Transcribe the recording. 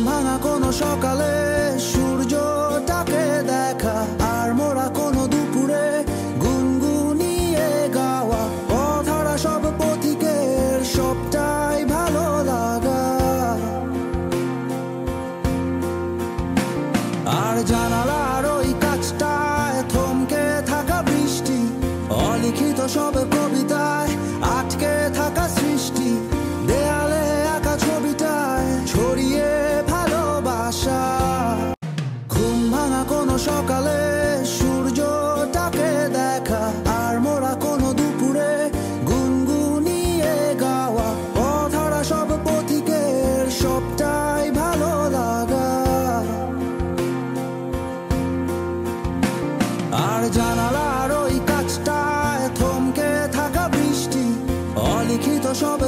ভাঙা কোনো সকালে সূর্যটাকে দেখা, আর মোরা কোনো দুপুরে গুনগুনিয়ে গাওয়া, পথহারা সব পথিকের সবটাই ভালো লাগা। আর জানালার ওই কাছটায় থমকে থাকা বৃষ্টি, অলিখিত সব কবিতায় আটকে থাকা সৃষ্টি, দেয়ালে আঁকা ছবিটায় ছড়িয়ে ভালোবাসা। ঘুম ভাঙা কোনো সকালে সূর্যটাকে দেখা, আর মোরা কোনো দুপুরে গুনগুনিয়ে গাওয়া, পথহারা সব পথিকের সবটাই ভালো লাগা। আর জানালার ওই কাছটায় থমকে থাকা বৃষ্টি, অলিখিত সব